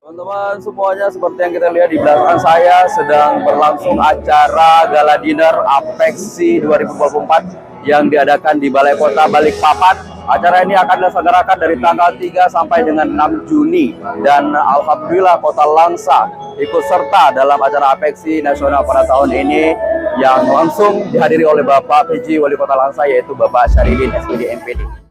Teman-teman semuanya, seperti yang kita lihat di belakang saya sedang berlangsung acara gala dinner Apexi 2024 yang diadakan di Balai Kota Balikpapan. Acara ini akan diselenggarakan dari tanggal 3 sampai dengan 6 Juni dan alhamdulillah Kota Langsa ikut serta dalam acara Apexi nasional pada tahun ini yang langsung dihadiri oleh Bapak PJ Wali Kota Langsa, yaitu Bapak Syarifudin SPD MPD.